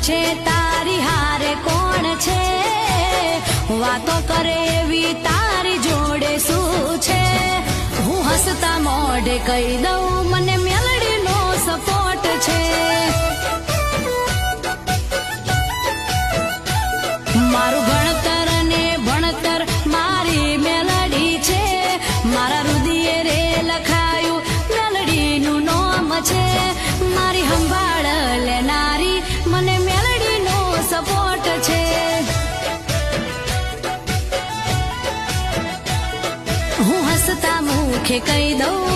પૂછે તારી હારે કોણ છે, વાતો કરે એવી તારી જોડે શું છે? હું હસતા મોઢે કહી દઉં મને મેલડીનો સપોર્ટ છે. મારું ભણતર અને ભણતર મારી મેલડી છે, મારા રુદિયે રે લખાયું મેલડીનું નામ છે. મારી સંભાળ લેનારી મને મેલડીનો સપોર્ટ છે. હું હસતા મુખે કહી દઉં